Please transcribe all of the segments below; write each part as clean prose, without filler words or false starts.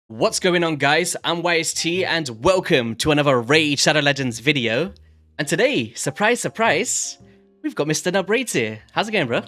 What's going on, guys? I'm YST and welcome to another Raid Shadow Legends video. And today, surprise, surprise, we've got Mr. NUB Raids here. How's it going, bro?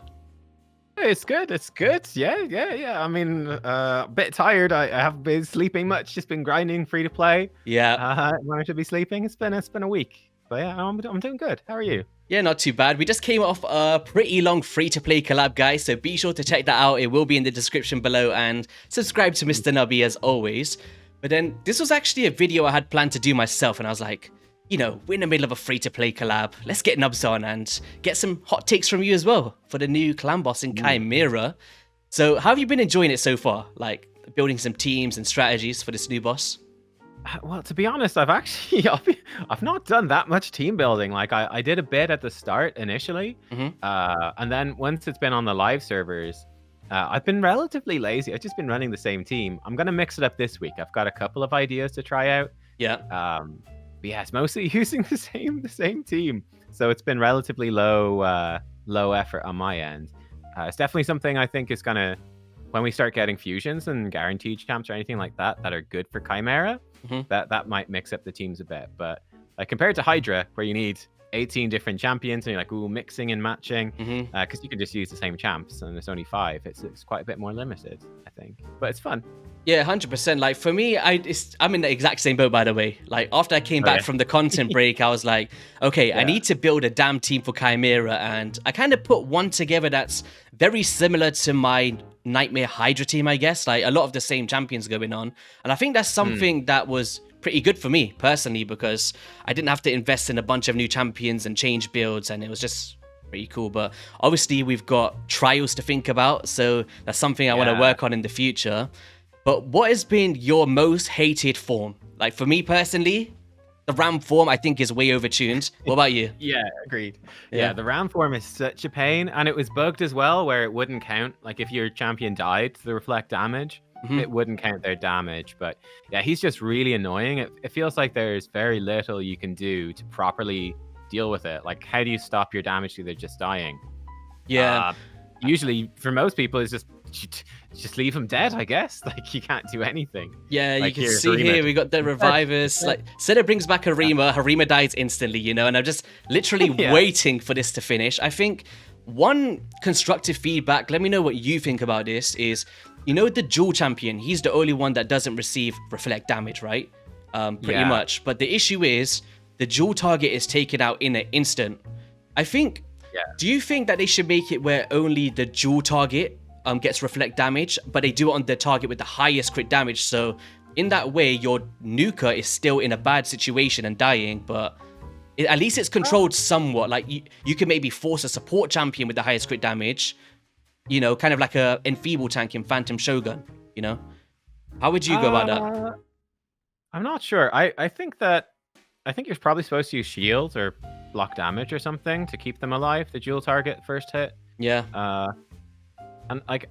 Hey, it's good. It's good. Yeah. I mean, a bit tired. I haven't been sleeping much. Just been grinding, free to play. Yeah. When I should be sleeping. It's been a week. But yeah, I'm doing good. How are you? Yeah, not too bad. We just came off a pretty long free-to-play collab, guys, so be sure to check that out. It will be in the description below, and subscribe to Mr. Nubby as always. But then, this was actually a video I had planned to do myself, and I was like, you know, we're in the middle of a free-to-play collab. Let's get Nubs on and get some hot takes from you as well for the new clan boss in Chimera. So, how have you been enjoying it so far? Like, building some teams and strategies for this new boss? Well, to be honest, I've not done that much team building. Like I did a bit at the start initially, and then once it's been on the live servers, I've been relatively lazy. I've just been running the same team. I'm gonna mix it up this week. I've got a couple of ideas to try out. Yeah. But yeah, it's mostly using the same team. So it's been relatively low effort on my end. It's definitely something I think is gonna, when we start getting fusions and guaranteed champs or anything like that that are good for Chimera, that might mix up the teams a bit. But like compared to Hydra, where you need 18 different champions and you're like, ooh, mixing and matching, because you can just use the same champs and there's only 5. It's quite a bit more limited, I think. But it's fun. Yeah, 100%. Like for me, I'm in the exact same boat, by the way. Like after I came back from the content break, I was like, okay, I need to build a damn team for Chimera, and I kind of put one together that's very similar to my Nightmare Hydra team, I guess. Like a lot of the same champions going on, and I think that's something that was pretty good for me personally, because I didn't have to invest in a bunch of new champions and change builds, and it was just pretty cool. But obviously we've got trials to think about, so that's something I want to work on in the future. But what has been your most hated form? Like for me personally, the Ram form I think is way overtuned. What about you? Yeah, agreed. Yeah, the Ram form is such a pain, and it was bugged as well where it wouldn't count. Like if your champion died, the reflect damage, it wouldn't count their damage. But yeah, he's just really annoying. It feels like there's very little you can do to properly deal with it. Like how do you stop your damage to they're just dying? Yeah. Usually for most people it's just leave him dead, I guess. Like you can't do anything. Yeah, like, you can see here we got the revivers. Like Senna brings back Harima dies instantly, you know, and I'm just literally waiting for this to finish. I think one constructive feedback, let me know what you think about this, is, you know, the dual champion, he's the only one that doesn't receive reflect damage, right? Pretty much. But the issue is the dual target is taken out in an instant. I think, do you think that they should make it where only the dual target gets reflect damage, but they do it on the target with the highest crit damage? So in that way, your nuker is still in a bad situation and dying, but at least it's controlled somewhat. Like you can maybe force a support champion with the highest crit damage, you know, kind of like a enfeeble tank in Phantom Shogun, you know? How would you go about that? I'm not sure. I think you're probably supposed to use shields or block damage or something to keep them alive, the dual target first hit. Yeah. And like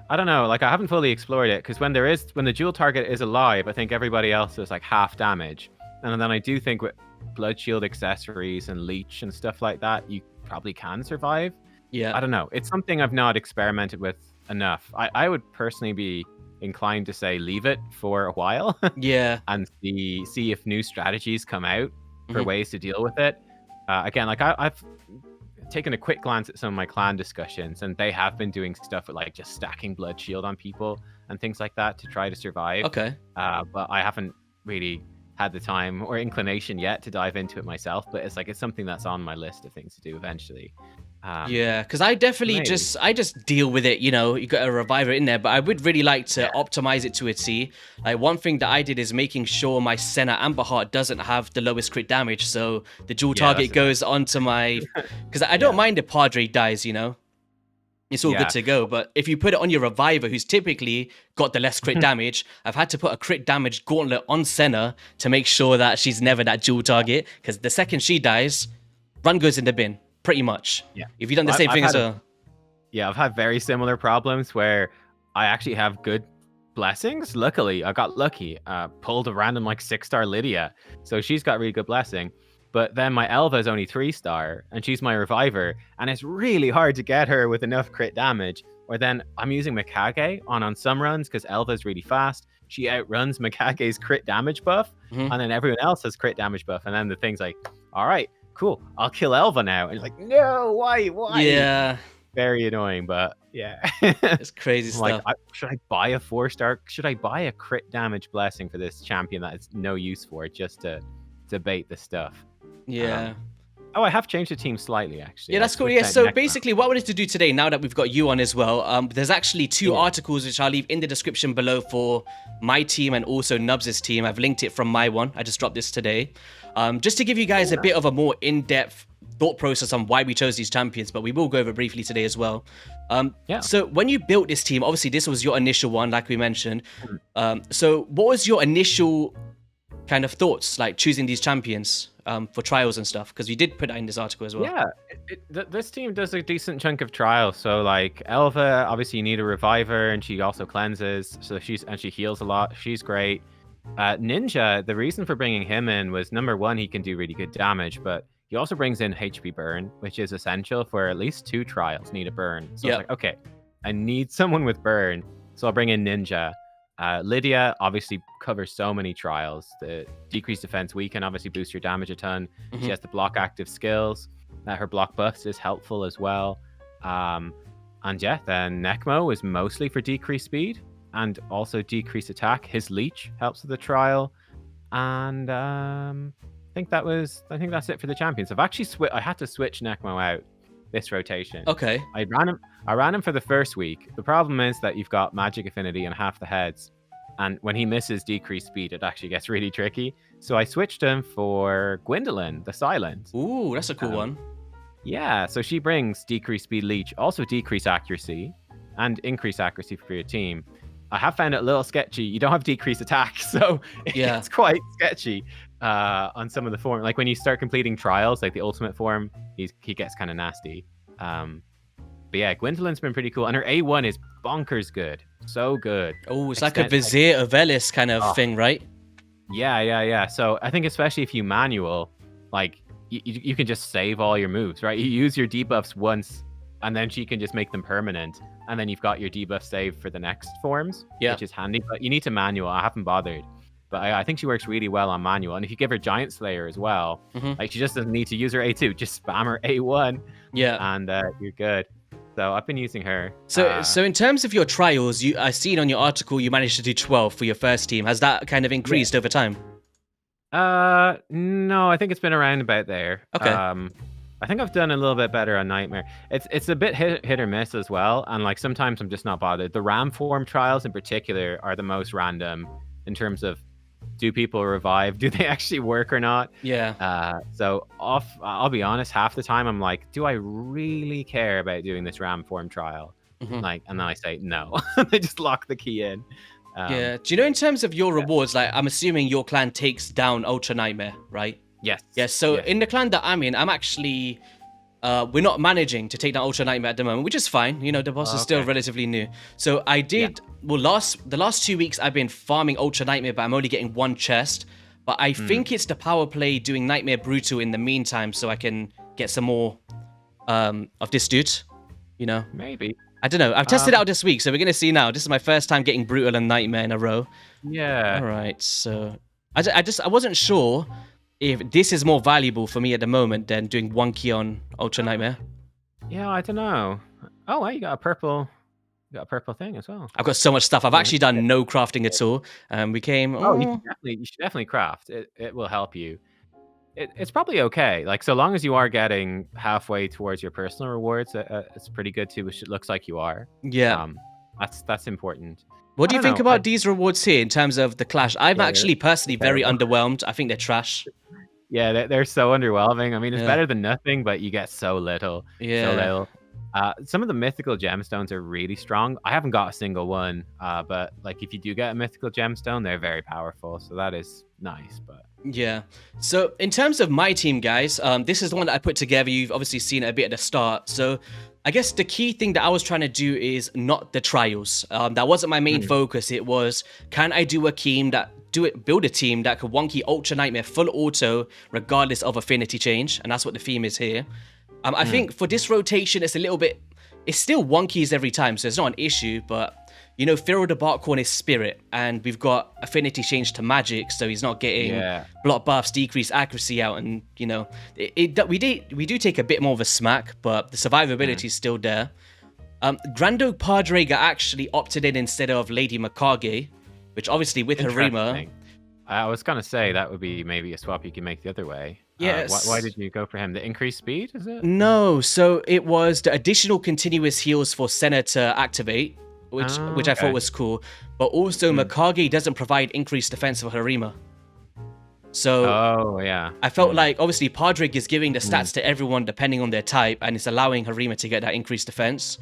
I don't know, like I haven't fully explored it, because when the dual target is alive, I think everybody else is like half damage. And then I do think with blood shield accessories and leech and stuff like that, you probably can survive. Yeah. I don't know. It's something I've not experimented with enough. I would personally be inclined to say leave it for a while. Yeah. And see if new strategies come out for ways to deal with it. Again, like I've taken a quick glance at some of my clan discussions, and they have been doing stuff with like just stacking blood shield on people and things like that to try to survive. Okay. But I haven't really had the time or inclination yet to dive into it myself, but it's something that's on my list of things to do eventually. Yeah, because I definitely just deal with it, you know. You got a reviver in there, but I would really like to optimize it to a T. Like one thing that I did is making sure my Senna Amberheart doesn't have the lowest crit damage, so the dual target goes onto my, because I don't mind if Padre dies, you know, it's all good to go. But if you put it on your reviver, who's typically got the less crit damage, I've had to put a crit damage gauntlet on Senna to make sure that she's never that dual target, because the second she dies, run goes in the bin. Pretty much. Yeah. If you've done the same thing as well. Yeah, I've had very similar problems where I actually have good blessings. Luckily, I got lucky. Pulled a random like 6-star Lydia. So she's got really good blessing. But then my Elva is only 3-star, and she's my reviver, and it's really hard to get her with enough crit damage. Or then I'm using Mikage on some runs because Elva is really fast. she outruns Mikage's crit damage buff, and then everyone else has crit damage buff, and then the thing's like, all right, cool, I'll kill Elva now. And it's like, no, why? Yeah. Very annoying, but yeah. It's crazy stuff. Like, should I buy a 4-star? Should I buy a crit damage blessing for this champion that is no use for it, just to bait the stuff? Yeah. I have changed the team slightly, actually. Yeah, that's cool. Yeah, so basically what I wanted to do today, now that we've got you on as well, there's actually 2 articles which I'll leave in the description below for my team and also Nubs' team. I've linked it from my one. I just dropped this today. Just to give you guys a bit of a more in-depth thought process on why we chose these champions, but we will go over briefly today as well. So when you built this team, obviously this was your initial one, like we mentioned. So what was your initial kind of thoughts, like choosing these champions for trials and stuff? Because we did put that in this article as well. Yeah, this team does a decent chunk of trials. So like Elva, obviously you need a reviver, and she also cleanses, so she heals a lot. She's great. Ninja, the reason for bringing him in was, number one, he can do really good damage, but he also brings in HP burn, which is essential for at least 2 trials need a burn. So it's like, okay, I need someone with burn, so I'll bring in Ninja. Lydia obviously covers so many trials. The decreased defense weaken obviously boosts your damage a ton. She has the block active skills. Her block buffs is helpful as well. And yeah, then Necmo is mostly for decreased speed and also decreased attack. His leech helps with the trial. And I think that's it for the champions. I've actually I had to switch Necmo out this rotation. Okay. I ran him for the first week. The problem is that you've got magic affinity and half the heads, and when he misses decreased speed, it actually gets really tricky. So I switched him for Gwendolyn, the Silent. Ooh, that's a cool one. Yeah, so she brings decreased speed leech, also decreased accuracy, and increased accuracy for your team. I have found it a little sketchy. You don't have decreased attack, so it's quite sketchy on some of the form. Like when you start completing trials, like the ultimate form, he gets kind of nasty. But yeah, Gwendolyn's been pretty cool, and her A1 is bonkers good, so good. Oh, it's like a Vizier of Elis kind of thing, right? Yeah. So I think especially if you manual, like you can just save all your moves, right? You use your debuffs once, and then she can just make them permanent, and then you've got your debuff saved for the next forms, which is handy. But you need to manual. I haven't bothered, but I think she works really well on manual. And if you give her Giant Slayer as well, like she just doesn't need to use her A2, just spam her A1, and you're good. So I've been using her. So in terms of your trials, I seen on your article you managed to do 12 for your first team. Has that kind of increased over time? No, I think it's been around about there. Okay. I think I've done a little bit better on Nightmare. It's a bit hit or miss as well, and like sometimes I'm just not bothered. The Ram form trials in particular are the most random in terms of, do people revive? Do they actually work or not? Yeah. So I'll be honest, half the time I'm like, do I really care about doing this Ram form trial? Like, and then I say no. They just lock the key in. Do you know in terms of your rewards, like I'm assuming your clan takes down Ultra Nightmare, right? Yes. Yeah. So in the clan that I'm in, I'm actually we're not managing to take down Ultra Nightmare at the moment, which is fine. You know, the boss is still relatively new. So I did, the last 2 weeks I've been farming Ultra Nightmare, but I'm only getting 1 chest. But I think it's the power play doing Nightmare Brutal in the meantime, so I can get some more of this dude, you know? Maybe. I don't know. I've tested it out this week, so we're going to see now. This is my first time getting Brutal and Nightmare in a row. Yeah. All right, so I wasn't sure if this is more valuable for me at the moment than doing 1 key on Ultra Nightmare. Yeah, I don't know. Oh, well, you got a purple thing as well. I've got so much stuff. I've actually done no crafting at all. We came. You should definitely craft. It will help you. It's probably okay. Like, so long as you are getting halfway towards your personal rewards, it's pretty good too. Which it looks like you are. Yeah. That's important. What do you think about these rewards here in terms of the clash? I'm actually personally very underwhelmed. I think they're trash. Yeah, they're so underwhelming. I mean, it's better than nothing, but you get so little. Yeah. So little. Some of the mythical gemstones are really strong. I haven't got a single one, but like if you do get a mythical gemstone, they're very powerful. So that is nice. But yeah. So in terms of my team, guys, this is the one that I put together. You've obviously seen it a bit at the start. So I guess the key thing that I was trying to do is not the trials. That wasn't my main focus. It was, can I do a team build a team that could 1-key Ultra Nightmare full auto regardless of affinity change, and that's what the theme is here. I think for this rotation, it's still 1 keys every time, so it's not an issue, but you know, Firo the Barkhorn is spirit, and we've got affinity change to magic, so he's not getting block buffs, decreased accuracy out, and you know, we do take a bit more of a smack, but the survivability is still there. Grando Padre got actually opted in instead of Lady Mikage, which obviously with Harima. I was gonna say that would be maybe a swap you can make the other way. Yes. Why did you go for him? The increased speed, is it? No, so it was the additional continuous heals for Senna to activate, which I thought was cool. But also Mikage doesn't provide increased defense for Harima. So I felt like obviously Padre is giving the stats to everyone depending on their type, and it's allowing Harima to get that increased defense.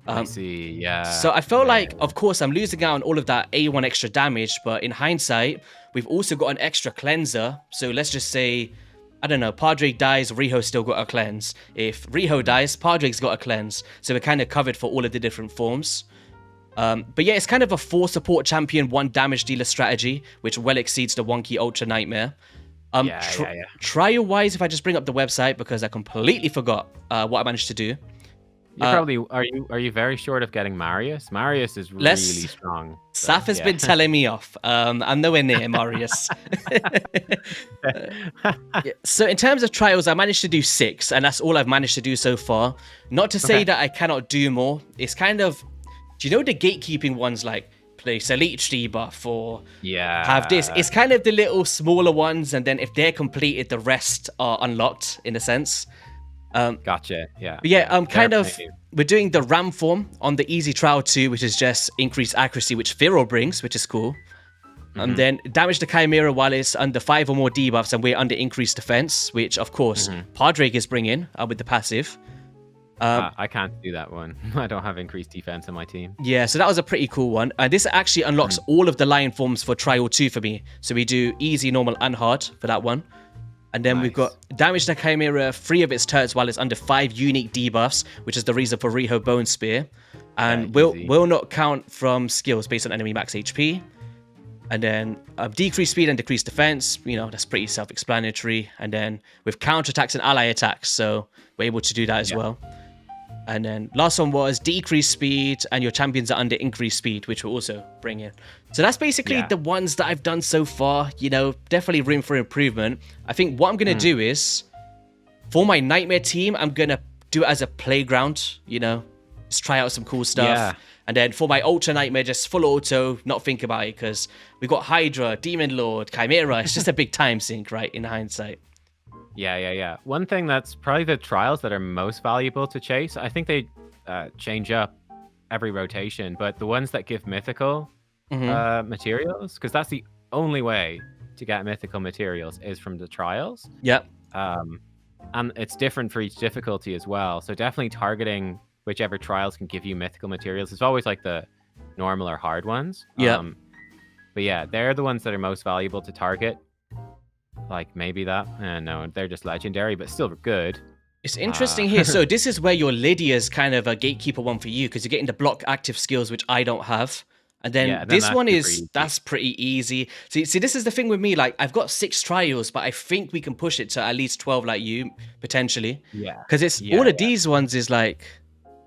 I see, yeah. So I felt like, of course, I'm losing out on all of that A1 extra damage, but in hindsight, we've also got an extra cleanser. So let's just say, I don't know, Padre dies, Riho's still got a cleanse. If Riho dies, Padre's got a cleanse. So we're kind of covered for all of the different forms. But yeah, it's kind of a 4 support champion, 1 damage dealer strategy, which well exceeds the wonky Ultra Nightmare. Trial-wise, if I just bring up the website, because I completely forgot what I managed to do. You probably are you very short of getting Marius? Marius is really strong. So, Saf has been telling me off. I'm nowhere near Marius. So in terms of trials, I managed to do 6, and that's all I've managed to do so far. Not to say that I cannot do more. It's kind of, do you know the gatekeeping ones, like place a leech debuff or have this? It's kind of the little smaller ones, and then if they're completed, the rest are unlocked in a sense. Gotcha. Yeah. But yeah, we're doing the Ram form on the easy trial 2, which is just increased accuracy, which Firo brings, which is cool. And then damage the Chimera while it's under 5 or more debuffs, and we're under increased defense, which of course Padre is bringing with the passive. I can't do that one. I don't have increased defense on my team. Yeah, so that was a pretty cool one. And this actually unlocks all of the lion forms for trial 2 for me. So we do easy, normal, and hard for that one. And then we've got damage the Chimera 3 of its turrets while it's under 5 unique debuffs, which is the reason for Riho Bone Spear. And will not count from skills based on enemy max HP. And then decreased speed and decreased defense, you know, that's pretty self-explanatory. And then with counterattacks and ally attacks, so we're able to do that as well. And then last one was decreased speed, and your champions are under increased speed, which will also bring in. So that's basically the ones that I've done so far. You know, definitely room for improvement. I think what I'm going to do is, for my Nightmare team, I'm going to do it as a playground, you know, just try out some cool stuff. Yeah. And then for my Ultra Nightmare, just full auto, not think about it, because we've got Hydra, Demon Lord, Chimera. It's just a big time sink, right, in hindsight. Yeah. One thing that's probably the trials that are most valuable to chase, I think they change up every rotation, but the ones that give mythical materials, because that's the only way to get mythical materials is from the trials. Yep. And it's different for each difficulty as well. So definitely targeting whichever trials can give you mythical materials. It's always like the normal or hard ones. Yeah. But yeah, they're the ones that are most valuable to target. Like maybe that, no, they're just legendary, but still good. It's interesting here. So this is where your Lydia's kind of a gatekeeper one for you, because you're getting the block active skills, which I don't have. And then this one that's pretty easy. See, this is the thing with me. Like, I've got 6 trials, but I think we can push it to at least 12 like you, potentially. Yeah. Because it's all of these ones is like,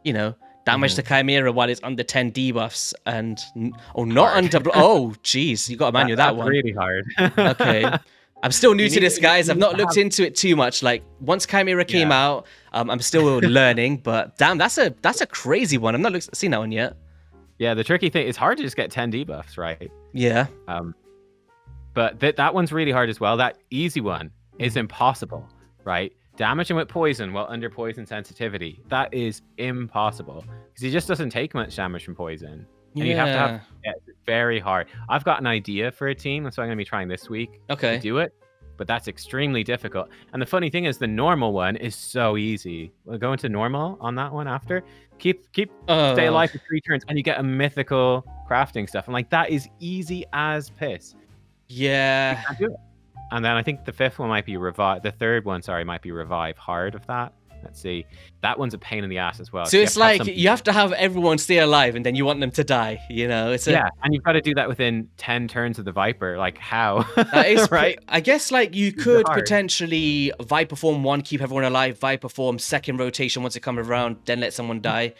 you know, damage the Chimera while it's under 10 debuffs and not under. Oh, jeez, you got to manual that one. Really hard. Okay. I'm still new to this, guys. I've not looked into it too much. Like, once Chimera came out, I'm still learning. But damn, that's a crazy one. I've not seen that one yet. Yeah, the tricky thing, it's hard to just get 10 debuffs, right? Yeah. But that one's really hard as well. That easy one is impossible, right? Damage him with poison while under poison sensitivity. That is impossible. Because he just doesn't take much damage from poison. And you have to have it's very hard. I've got an idea for a team, that's what I'm going to be trying this week to do it. But that's extremely difficult. And the funny thing is, the normal one is so easy. We'll go into normal on that one after. Stay alive for 3 turns, and you get a mythical crafting stuff. I'm like, that is easy as piss. Yeah. You can't do it. And then I think the 5th one might be revive. The 3rd one, might be revive hard of that. Let's see. That one's a pain in the ass as well. So it's like you have to have everyone stay alive, and then you want them to die. You know, and you've got to do that within 10 turns of the Viper. Like, how? That is right. I guess like you could potentially Viper form 1, keep everyone alive. Viper form 2nd rotation once it comes around, then let someone die.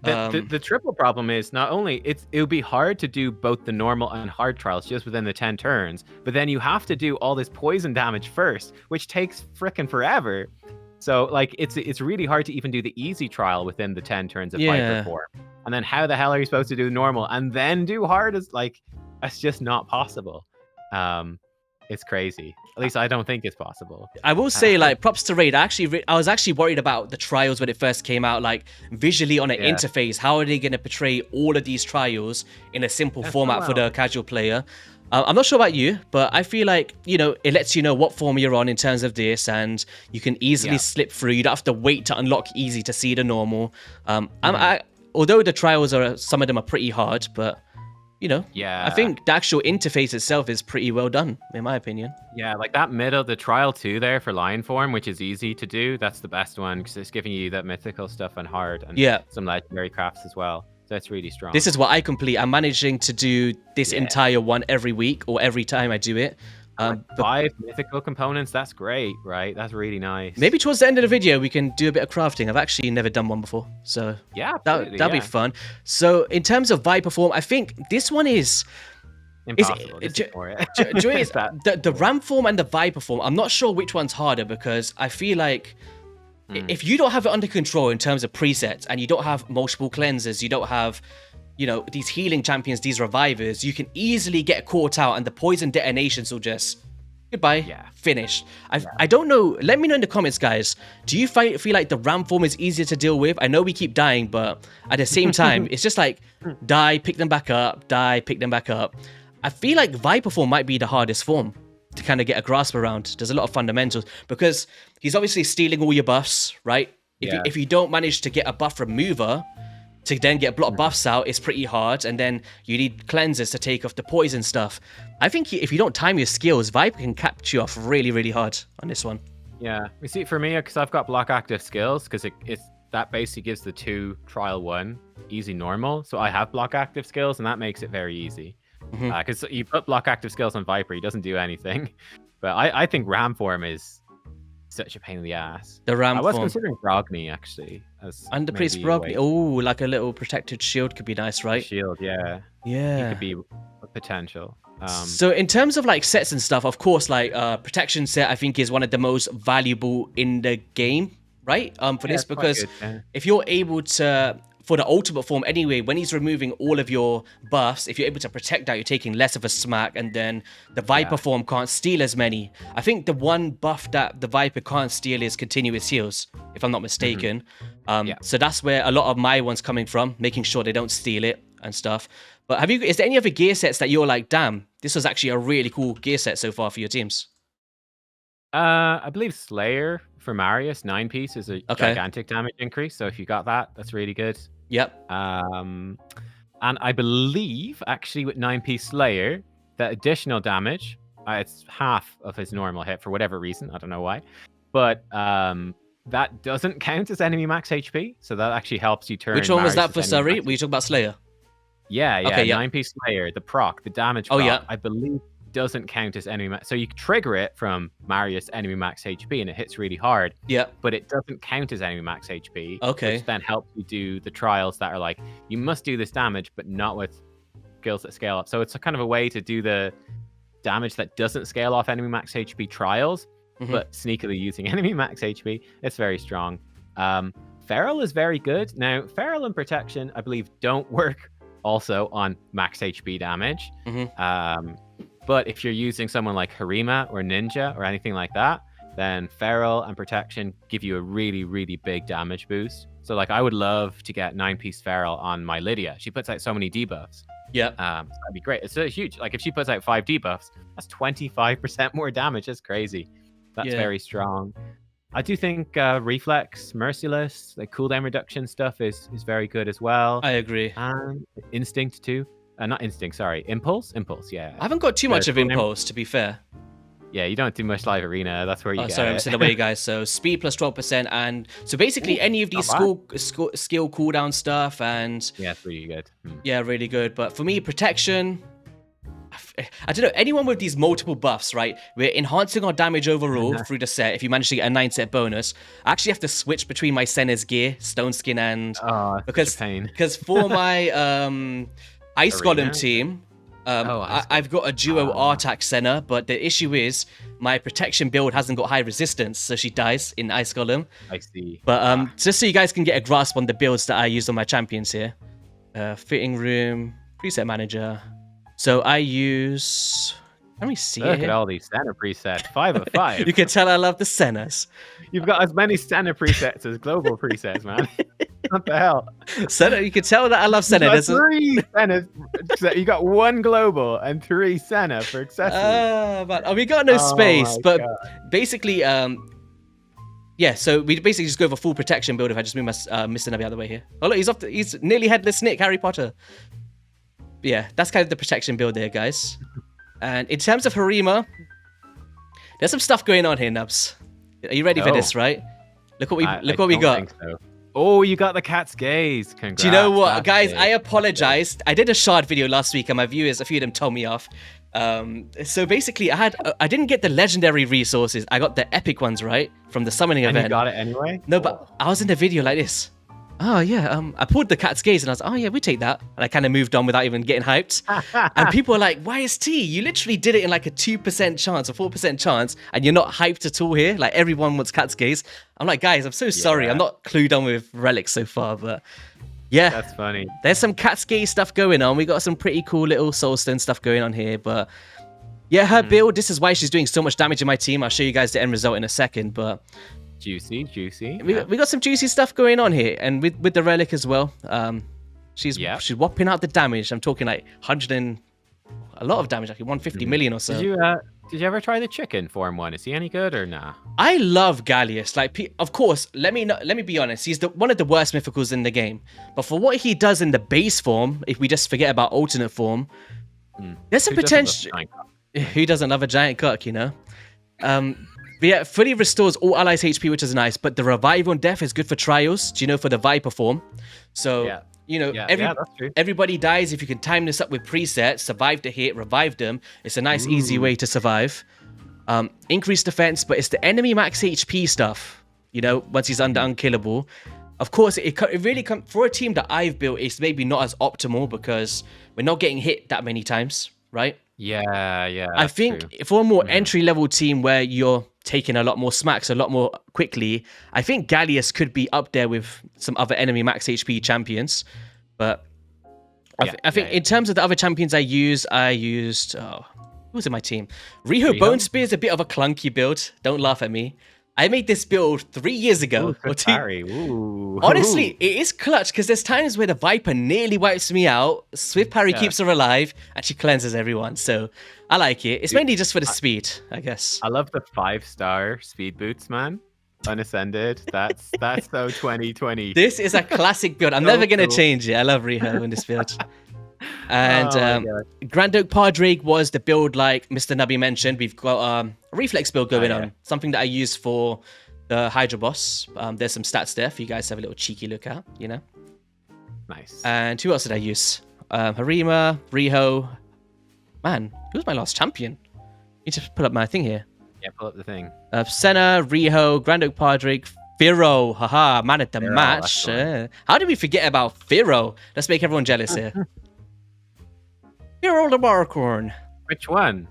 The triple problem is not only it would be hard to do both the normal and hard trials just within the 10 turns, but then you have to do all this poison damage first, which takes frickin' forever. So like it's really hard to even do the easy trial within the 10 turns of Viper form. And then how the hell are you supposed to do normal and then do hard? Is like that's just not possible. It's crazy. At least I don't think it's possible. I will say, like, props to Raid. I was actually worried about the trials when it first came out. Like, visually on an interface, how are they going to portray all of these trials in a simple format for the casual player? I'm not sure about you, but I feel like, you know, it lets you know what form you're on in terms of this, and you can easily slip through. You don't have to wait to unlock easy to see the normal. Although the trials some of them are pretty hard, but you know, I think the actual interface itself is pretty well done, in my opinion. Yeah, like that middle, the trial 2 there for lion form, which is easy to do. That's the best one because it's giving you that mythical stuff and hard, and some legendary crafts as well. So it's really strong. This is what I complete. I'm managing to do this entire one every week or every time I do it. 5 mythical components, that's great, right? That's really nice. Maybe towards the end of the video, we can do a bit of crafting. I've actually never done one before. So yeah, that'll be fun. So in terms of Viper form, I think this one is... impossible. The Ram form and the Viper form, I'm not sure which one's harder because I feel like if you don't have it under control in terms of presets and you don't have multiple cleansers, you don't have... you know, these healing champions, these revivers, you can easily get caught out and the poison detonations will just, goodbye, finished. I don't know, let me know in the comments, guys. Do you feel like the Ram form is easier to deal with? I know we keep dying, but at the same time, it's just like, die, pick them back up, die, pick them back up. I feel like Viper form might be the hardest form to kind of get a grasp around. There's a lot of fundamentals because he's obviously stealing all your buffs, right? If you don't manage to get a buff remover, to then get block buffs out is pretty hard, and then you need cleansers to take off the poison stuff. I think if you don't time your skills, Viper can catch you off really, really hard on this one. Yeah, you see, for me, because I've got block active skills, because that basically gives the 2 trial 1 easy normal. So I have block active skills, and that makes it very easy. Because you put block active skills on Viper, he doesn't do anything. But I think Ram form is such a pain in the ass. The Ram I was form. Considering Brogni actually. And the Priest Brogni. Oh, like a little protected shield could be nice, right? Shield, yeah. Yeah. It could be a potential. So in terms of like sets and stuff, of course, like protection set, I think is one of the most valuable in the game, right? For this, because if you're able to, for the ultimate form anyway, when he's removing all of your buffs, if you're able to protect that, you're taking less of a smack, and then the Viper form can't steal as many. I think the one buff that the Viper can't steal is continuous heals, if I'm not mistaken. So that's where a lot of my ones coming from, making sure they don't steal it and stuff. But is there any other gear sets that you're like, damn, this was actually a really cool gear set so far for your teams? I believe Slayer for Marius 9-piece is a gigantic damage increase. So if you got that, that's really good. Yep. And I believe actually with 9-piece Slayer, that additional damage, it's half of his normal hit for whatever reason. I don't know why, but that doesn't count as enemy max HP. So that actually helps you turn. Which one was that for? Sorry, were you talking about Slayer? Yeah. Okay, 9-piece Slayer, the proc, the damage proc, I believe doesn't count as enemy max. So you trigger it from Marius enemy max HP and it hits really hard. Yeah. But it doesn't count as enemy max HP. Okay. Which then helps you do the trials that are like, you must do this damage, but not with skills that scale up. So it's a kind of a way to do the damage that doesn't scale off enemy max HP trials, but sneakily using enemy max HP. It's very strong. Feral is very good. Now, Feral and Protection, I believe, don't work also on max HP damage. But if you're using someone like Harima or Ninja or anything like that, then Feral and Protection give you a really, really big damage boost. So like I would love to get 9-piece Feral on my Lydia. She puts out so many debuffs. Yeah. That'd be great. It's a huge, like if she puts out 5 debuffs, that's 25% more damage. That's crazy. That's very strong. I do think Reflex, Merciless, like cooldown reduction stuff is very good as well. I agree. And Instinct too. Not Instinct, sorry. Impulse, yeah. I haven't got too much of Impulse, to be fair. Yeah, you don't do much live arena. That's where you get sorry, it. I'm still away, guys. So speed plus 12%, and so basically any of these skill cooldown stuff, and yeah, it's really good. Yeah, really good. But for me, protection, I don't know, anyone with these multiple buffs, right? We're enhancing our damage overall through the set. If you manage to get a 9-set bonus, I actually have to switch between my Senna's gear, Stone Skin, and because for my Ice Golem team, I've got a duo Artax Senna, but the issue is my protection build hasn't got high resistance, so she dies in Ice Golem. I see. But just so you guys can get a grasp on the builds that I use on my champions here. Fitting room, preset manager. So I use... Let me see. Look at all these Senna presets. 5 of 5. You can tell I love the Sennas. You've got as many Senna presets as global presets, man. What the hell? Senna, you can tell that I love Senna. You got 3 Sennas. You got 1 global and 3 Senna for accessories. But we got no space. But basically, yeah. So we basically just go for full protection build. If I just move my Mr. Navi out of the way here. Oh look, he's nearly headless Nick, Harry Potter. Yeah, that's kind of the protection build there, guys. And in terms of Harima, there's some stuff going on here, Nubs. Are you ready for this, right? Look what we got. So. Oh, you got the cat's gaze. Congrats. Do you know what, guys? I apologized. I did a shard video last week, and my viewers, a few of them told me off. So basically, I didn't get the legendary resources. I got the epic ones, right, from the summoning event. And you got it anyway? No, but I was in the video like this. Oh yeah, I pulled the cat's gaze and I was like, oh yeah, we take that. And I kind of moved on without even getting hyped. And people are like, YST, you literally did it in like a 2% chance, a 4% chance, and you're not hyped at all here. Like everyone wants cat's gaze. I'm like, guys, I'm so sorry. I'm not clued on with relics so far, but yeah. That's funny. There's some cat's gaze stuff going on. We got some pretty cool little soulstone stuff going on here, but yeah, her build, this is why she's doing so much damage in my team. I'll show you guys the end result in a second, but juicy. We got some juicy stuff going on here, and with the relic as well. She's whopping out the damage. I'm talking like a lot of damage, like 150 million or so. Did you ever try the chicken form one? Is he any good or nah? I love Gallius. Like, of course, let me be honest. He's one of the worst mythicals in the game. But for what he does in the base form, if we just forget about alternate form, there's some potential. Who doesn't love a giant cock, you know? But yeah, fully restores all allies' HP, which is nice. But the revive on death is good for trials. Do you know, for the Viper form? So, you know, everybody dies. If you can time this up with presets, survive the hit, revive them. It's a nice, easy way to survive. Increase defense, but it's the enemy max HP stuff. You know, once he's under unkillable. Of course, it really for a team that I've built, it's maybe not as optimal because we're not getting hit that many times, right? Yeah. I think for a more entry-level team where you're taking a lot more smacks a lot more quickly, I think Gallius could be up there with some other enemy max HP champions. But I think in terms of the other champions I used, who was in my team? Riho Bone Spear is a bit of a clunky build. Don't laugh at me. I made this build 3 years ago. Honestly, it is clutch because there's times where the Viper nearly wipes me out. Swift parry keeps her alive, and she cleanses everyone. So I like it. It's mainly just for the speed, I guess. I love the 5-star speed boots, man. Unascended. That's so 2020. This is a classic build. I'm never gonna change it. I love Riho in this build. And Grand Oak Padraig was the build like Mr. Nubby mentioned. We've got a reflex build going on. Something that I use for the Hydra boss. There's some stats there for you guys to have a little cheeky look at, you know. Nice. And who else did I use? Harima, Riho. Man, who was my last champion? Need to put up my thing here. Yeah, pull up the thing. Senna, Riho, Grand Oak Padraig, Firo. Haha, man at the match. How did we forget about Firo? Let's make everyone jealous here. Firo the Barcorn. Which one?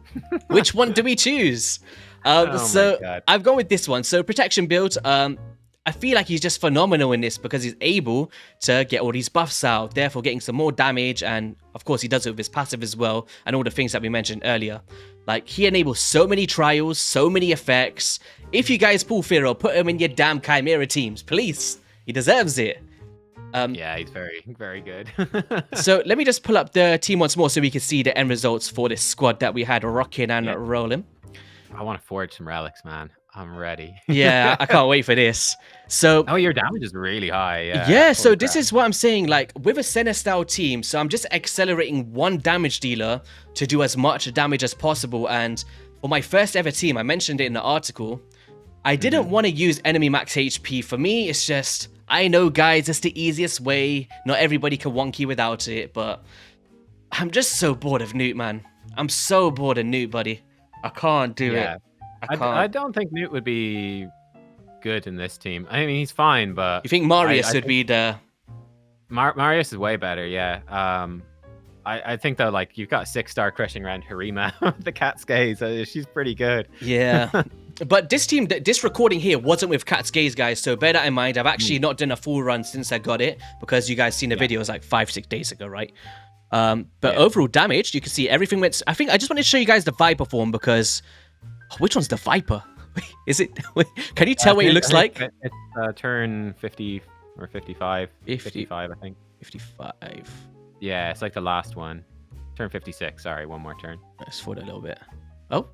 Which one do we choose? I've gone with this one. So protection build. I feel like he's just phenomenal in this because he's able to get all these buffs out, therefore getting some more damage, and of course he does it with his passive as well, and all the things that we mentioned earlier. Like, he enables so many trials, so many effects. If you guys pull Firo, put him in your damn Chimera teams, please. He deserves it. Yeah, he's very, very good. So let me just pull up the team once more so we can see the end results for this squad that we had rocking and rolling. I want to forge some relics, man. I'm ready. Yeah, I can't wait for this. So, your damage is really high. Yeah, so this is what I'm saying. Like, with a Senna style team, so I'm just accelerating one damage dealer to do as much damage as possible. And for my first ever team, I mentioned it in the article, I didn't want to use enemy max HP. For me, it's just, I know, guys, it's the easiest way. Not everybody can wonky without it, but I'm just so bored of Newt, man. I'm so bored of Newt, buddy. I can't do it. I can't. I don't think Newt would be good in this team. I mean, he's fine, but... You think Marius would be the... Marius is way better, yeah. I think, though, like, you've got 6-star crushing around Harima, the Cat's Gaze. She's pretty good. Yeah. But this team, this recording here wasn't with Cat's Gaze, guys, so bear that in mind. I've actually not done a full run since I got it, because you guys seen the videos like 5-6 days ago, right? But overall damage, you can see everything went... I think I just wanted to show you guys the Viper form, because... Which one's the Viper? Is it? Can you tell what it looks like? It's turn 50 or 55. 55, I think. 55. Yeah, it's like the last one. Turn 56. Sorry, one more turn. Let's forward a little bit. Oh.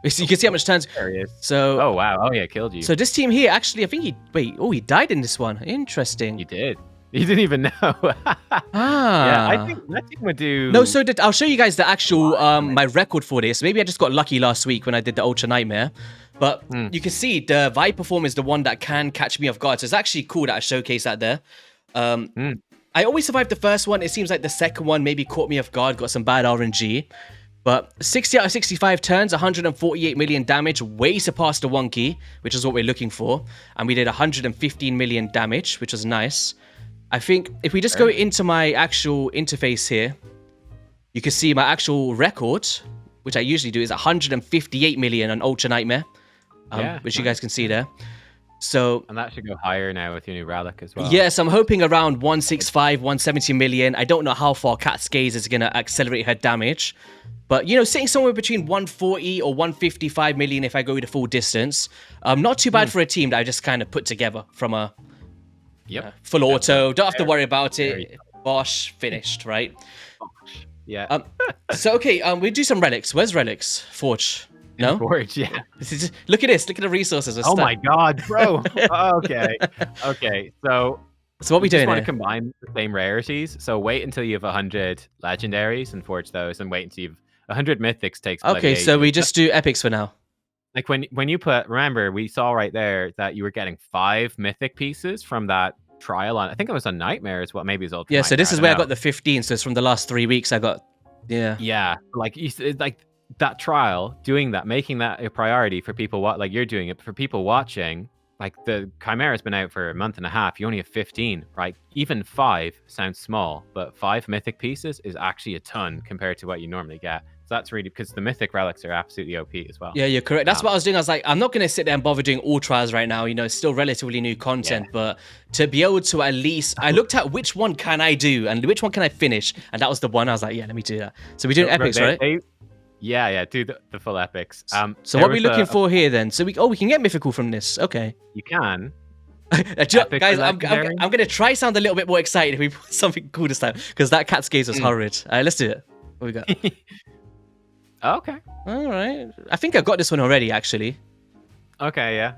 You can see how much turns. There he is. So. Oh, wow. Oh, yeah, killed you. So this team here, actually, I think he... Wait. Oh, he died in this one. Interesting. He did. He didn't even know. Yeah, I think that team would do... No, so I'll show you guys the actual, my record for this. Maybe I just got lucky last week when I did the Ultra Nightmare. But you can see the Viper form is the one that can catch me off guard. So it's actually cool that I showcase that there. I always survived the first one. It seems like the second one maybe caught me off guard, got some bad RNG. But 60 out of 65 turns, 148 million damage, way surpassed the 1 key, which is what we're looking for. And we did 115 million damage, which was nice. I think if we just go into my actual interface here, you can see my actual record, which I usually do, is 158 million on Ultra Nightmare, which you guys can see there. So, and that should go higher now with your new relic as well. Yes, I'm hoping around 165, 170 million. I don't know how far Cat's Gaze is going to accelerate her damage. But, you know, sitting somewhere between 140 or 155 million if I go the full distance. Not too bad for a team that I just kind of put together from a... full auto, don't have to worry about it. Bosh, finished, right? Yeah. So, okay, we do some relics. Where's relics? Forge. No? Forge, yeah. Look at this. Look at the resources. Oh my god, bro. Okay. Okay, so what we doing just want here? to combine the same rarities. So wait until you have 100 legendaries and forge those, and wait until you've 100 mythics takes bloody Okay, so ages. we just do epics for now. Like when you put, remember, we saw right there that you were getting 5 mythic pieces from that trial on, I think it was on Nightmare as well, maybe it was Ultra Yeah, so this Nightmare, is where I got the 15, so it's from the last 3 weeks I got, Yeah, like that trial, doing that, making that a priority for people, like you're doing it, for people watching, like the Chimera's been out for a month and a half, you only have 15, right? Even 5 sounds small, but 5 mythic pieces is actually a ton compared to what you normally get. So that's really, because the mythic relics are absolutely OP as well. Yeah, you're correct. That's what I was doing. I was like, I'm not going to sit there and bother doing all trials right now. You know, it's still relatively new content, but to be able to at least, I looked at which one can I do and which one can I finish, and that was the one I was like, yeah, let me do that. So we're doing epics, right? Yeah, do the full epics. So what are we looking for here then? So we can get mythical from this. Okay. You can. Guys, I'm going to try sound a little bit more excited if we put something cool this time, because that Cat's Gaze was horrid. All right, let's do it. What we got? Okay. All right. I think I got this one already, actually. Okay, yeah.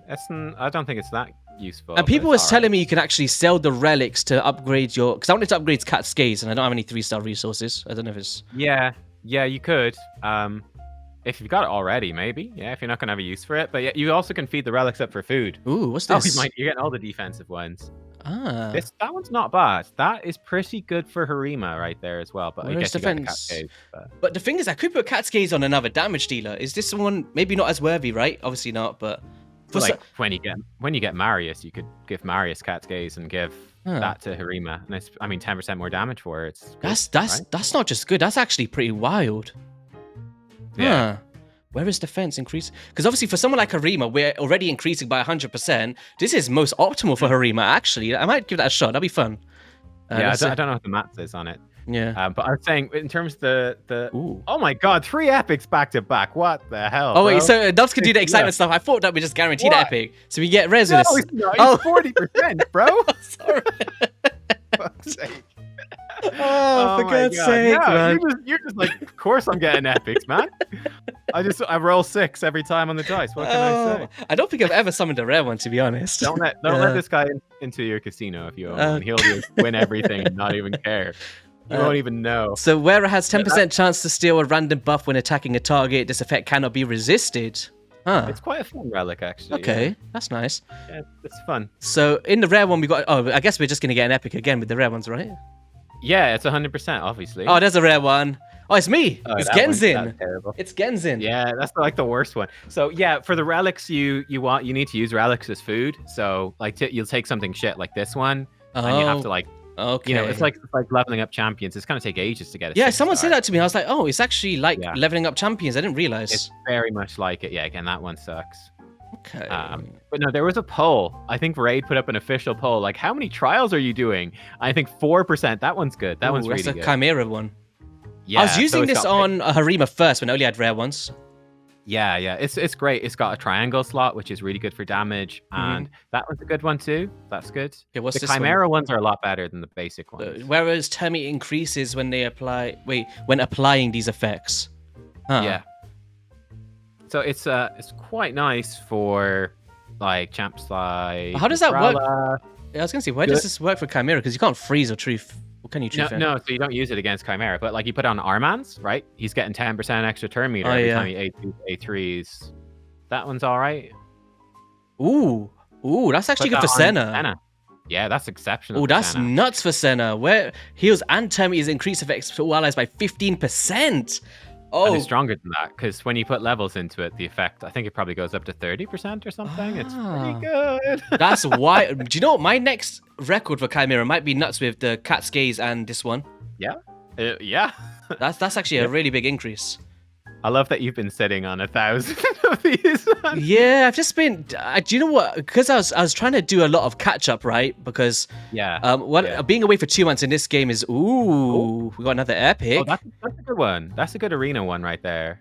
I don't think it's that useful. And people was telling me you can actually sell the relics to upgrade your... Because I wanted to upgrade Cat's Gaze, and I don't have any 3-star resources. I don't know if it's... Yeah, you could. If you've got it already, maybe. Yeah, if you're not going to have a use for it. But yeah, you also can feed the relics up for food. Ooh, what's this? Oh, you're getting all the defensive ones. Ah. That one's not bad. That is pretty good for Harima right there as well. But I guess defense? You got the Cat's Gaze, but the thing is, I could put Cat's Gaze on another damage dealer. Is this one maybe not as worthy, right? Obviously not, but... like when you get Marius, you could give Marius Cat's Gaze and give that to Harima. And it's, 10% more damage for her. It's good, that's not just good. That's actually pretty wild. Yeah. Huh. Where is defense increase? Because obviously for someone like Harima, we're already increasing by 100%. This is most optimal for Harima, actually. I might give that a shot. That'd be fun. I don't know what the math is on it. Yeah. But I was saying, in terms of the oh my god, 3 epics back to back. What the hell? Oh, wait, so Nubs could do the excitement stuff. I thought that we just guaranteed epic. So we get res with this. It's not. It's 40%, bro. Sorry. Fuck's sake. Oh, for God's sake, man. You're just like, of course I'm getting epics, man. I roll 6 every time on the dice. What can I say? I don't think I've ever summoned a rare one, to be honest. Don't let this guy into your casino if you own him. He'll just win everything and not even care. You won't even know. So Wearer has 10% chance to steal a random buff when attacking a target. This effect cannot be resisted. Huh. It's quite a fun relic, actually. Okay, that's nice. Yeah, it's fun. So in the rare one, we got... Oh, I guess we're just going to get an epic again with the rare ones, right? Yeah, it's 100%, obviously. Oh, there's a rare one. Oh, it's me. Oh, It's that Genzin. that's terrible. It's Genzin. Yeah, that's like the worst one. So yeah, for the relics, you need to use relics as food. So like you'll take something shit like this one, and you have to like, Okay. you know, it's like leveling up champions. It's gonna take ages to get it. Yeah, someone said that to me. I was like, oh, it's actually like Yeah. leveling up champions. I didn't realize. It's very much like it. Yeah, again, that one sucks. Okay. But no, there was a poll. I think Raid put up an official poll. Like, how many trials are you doing? I think 4%. That one's good. That one's really good. That's a Chimera one. Yeah, I was so using it's this got on a Harima first when I only had rare ones. Yeah, it's great. It's got a triangle slot, which is really good for damage, and that one's a good one too. That's good. Okay, what's the this Chimera ones are a lot better than the basic ones. Whereas Termi increases when they apply. Wait, when applying these effects. Huh. Yeah. So it's quite nice for like champs like. How does that work? Umbrella. I was gonna say, why does this work for Chimera? Because you can't freeze or truth. What can you truth? No, so you don't use it against Chimera, but like you put on Arman's, right? He's getting 10% extra turn meter every time he A2s, A3s. That one's all right. Ooh, that's actually good for Senna. Yeah, that's exceptional. Oh, that's nuts for Senna. Where heals and term is increased effects for all allies by 15%. Oh, and it's stronger than that because when you put levels into it, the effect, I think it probably goes up to 30% or something. It's pretty good. That's why. Do you know what? My next record for Chimera might be nuts with the Cat's Gaze and this one. Yeah. Yeah. That's actually a really big increase. I love that you've been sitting on 1,000 of these. Yeah, I've just been. Do you know what? Because I was trying to do a lot of catch up, right? Because being away for 2 months in this game is we got another epic. Oh, that's a good one. That's a good arena one right there.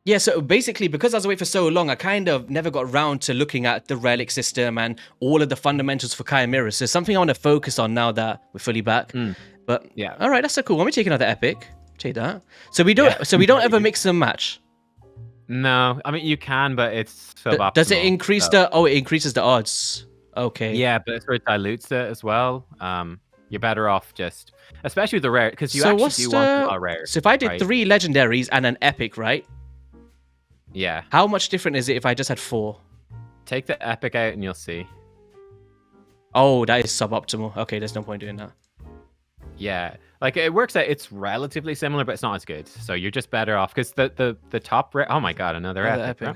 Yeah, so basically, because I was away for so long, I kind of never got around to looking at the relic system and all of the fundamentals for Chimera. So it's something I want to focus on now that we're fully back. But yeah, all right, that's so cool. Let me take another epic. Take that. So we don't. So we don't ever mix and match. No, I mean you can, but it's suboptimal. Does it increase the? Oh, it increases the odds. Okay. Yeah, but it sort of dilutes it as well. You're better off just, especially with the rare, because you actually do want a lot of rare. So if I did 3 legendaries and an epic, right? Yeah. How much different is it if I just had 4? Take the epic out and you'll see. Oh, that is suboptimal. Okay, there's no point doing that. Yeah, like it works out. It's relatively similar, but it's not as good. So you're just better off because the top rare. Oh my god, another epic.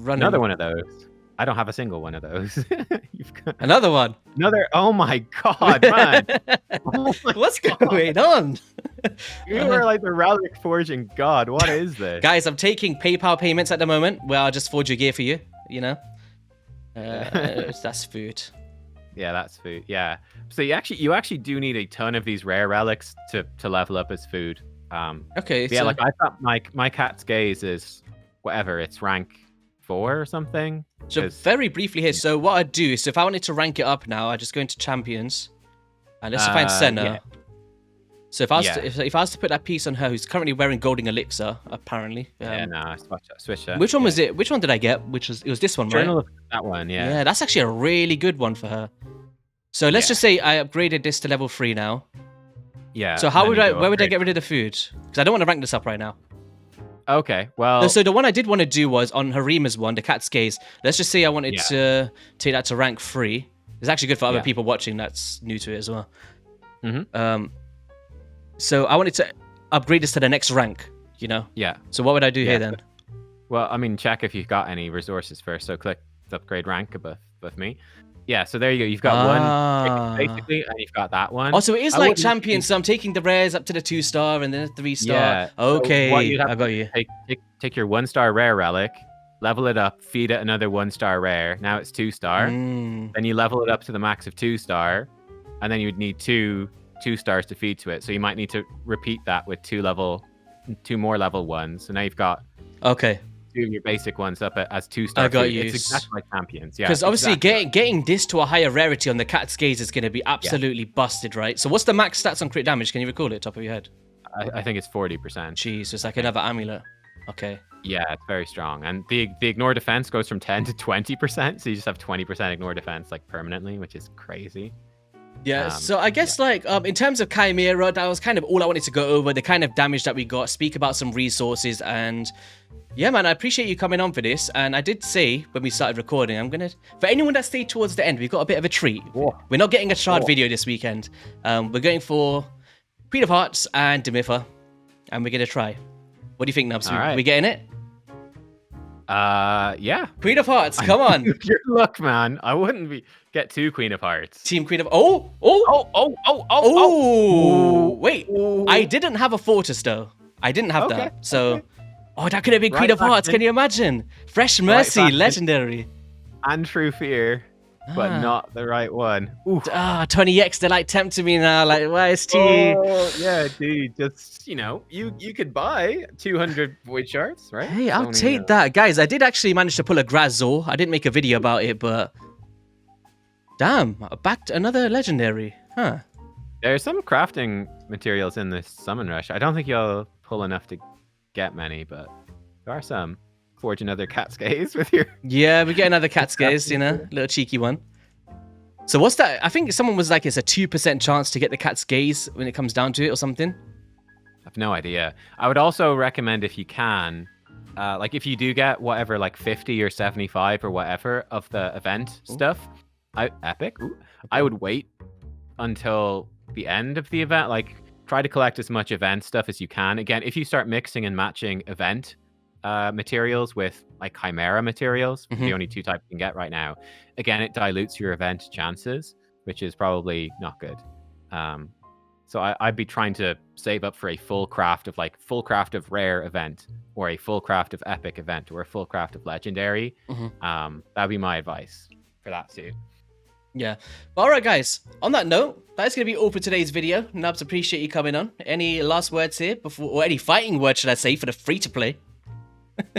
Another one of those. I don't have a single one of those. You've got another one. Another. Oh my god, man. What's going on? You are like the Relic Forging god. What is this? Guys, I'm taking PayPal payments at the moment where I'll just forge your gear for you. You know, that's food. Yeah, that's food. Yeah. So you actually do need a ton of these rare relics to level up as food. Okay. Yeah, like I thought my Cat's Gaze is whatever, it's rank 4 or something. So very briefly here, so what I'd do is if I wanted to rank it up now, I just go into champions and let's find Senna. Yeah. So if I was to put that piece on her who's currently wearing Golden Elixir, apparently. Yeah, no, switch that. Which one was it? Which one did I get? It was this one, Journal right? That one, yeah. Yeah, that's actually a really good one for her. So let's just say I upgraded this to level 3 now. Yeah. So where would I get rid of the food? Because I don't want to rank this up right now. Okay, well. So the one I did want to do was on Harima's one, the Cat's Gaze. Let's just say I wanted to take that to rank 3. It's actually good for other people watching that's new to it as well. So I wanted to upgrade this to the next rank, you know? Yeah. So what would I do here then? Well, I mean, check if you've got any resources first. So click the upgrade rank above me. Yeah, so there you go. You've got one, basically, and you've got that one. Oh, so it is like champions. So I'm taking the rares up to the 2-star and then a 3-star. Yeah. Okay, so I got you. Take your 1-star rare relic, level it up, feed it another 1-star rare. Now it's 2-star. Then you level it up to the max of 2-star, and then you would need 2 stars to feed to it. So you might need to repeat that with 2 more level 1s. So now you've got 2 of your basic ones up as 2-star. I got food. you. It's exactly like champions. Yeah. Because obviously getting this to a higher rarity on the Cat's Gaze is going to be absolutely busted, right? So what's the max stats on crit damage? Can you recall it top of your head? I think it's 40%. Jeez, so it's like another amulet. Okay. Yeah, it's very strong. And the ignore defense goes from 10 to 20%. So you just have 20% ignore defense like permanently, which is crazy. Yeah, so I guess like in terms of Chimera, that was kind of all I wanted to go over, the kind of damage that we got, speak about some resources, and yeah, man, I appreciate you coming on for this. And I did say when we started recording, for anyone that stayed towards the end, we've got a bit of a treat. Whoa. We're not getting a shard video this weekend. We're going for Queen of Hearts and Demitha. and we're gonna try. What do you think, Nubs? All right. We getting it? Yeah. Queen of Hearts, come on. Your luck, man. I wouldn't get 2 Queen of Hearts. Team Queen of... Oh! Wait, I didn't have a Fortis, though. I didn't have that. So... Okay. Oh, that could have been Queen of Hearts. Can you imagine? Fresh Mercy, legendary. And True Fear, but not the right one. Ooh. 20x, they're like tempting me now. Like, why is T? Oh, yeah, dude. Just, you know, you could buy 200 Void Shards, right? Hey, I'll take that. Guys, I did actually manage to pull a Grazor. I didn't make a video about it, but... Damn, I backed another legendary. Huh. There's some crafting materials in this Summon Rush. I don't think you'll pull enough to get many, but there are some. Forge another Cat's Gaze with your... Yeah, we get another Cat's Gaze, you know, little cheeky one. So what's that? I think someone was like, it's a 2% chance to get the Cat's Gaze when it comes down to it or something. I have no idea. I would also recommend, if you can, like if you do get whatever, like 50 or 75 or whatever of the event stuff, epic. I would wait until the end of the event. Like, try to collect as much event stuff as you can. Again, if you start mixing and matching event materials with like Chimera materials, the only 2 types you can get right now, again, it dilutes your event chances, which is probably not good. So I'd be trying to save up for a full craft of rare event, or a full craft of epic event, or a full craft of legendary. That'd be my advice for that too. Yeah. But all right, guys. On that note, that's going to be all for today's video. Nubs, appreciate you coming on. Any last words here before, or any fighting words, should I say, for the free-to-play?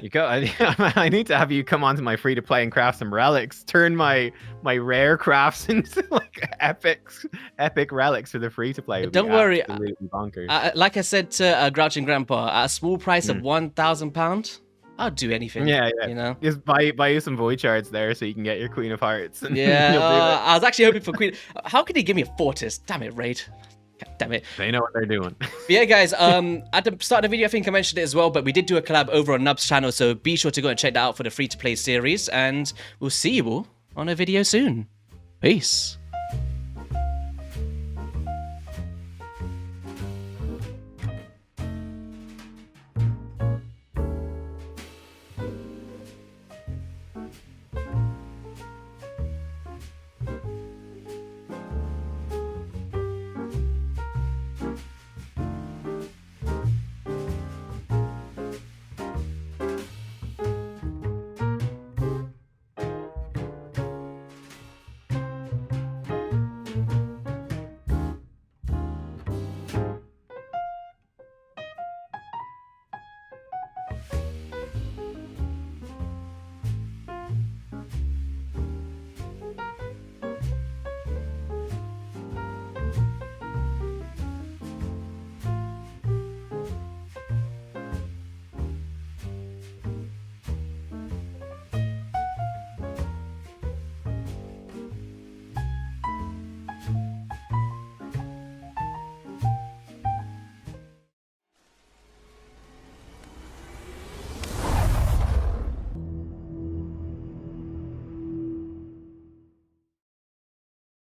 You go. I need to have you come onto my free-to-play and craft some relics. Turn my rare crafts into like epic relics for the free-to-play. Don't worry. Bonkers. Like I said to Grouching Grandpa, at a small price of £1,000, I'll do anything. Yeah. You know, just buy you some Void Shards there so you can get your Queen of Hearts. And yeah, I was actually hoping for Queen. How could he give me a Fortis? Damn it, Raid. God damn it. They know what they're doing. But yeah, guys. At the start of the video, I think I mentioned it as well, but we did do a collab over on Nub's channel, so be sure to go and check that out for the free-to-play series, and we'll see you all on a video soon. Peace.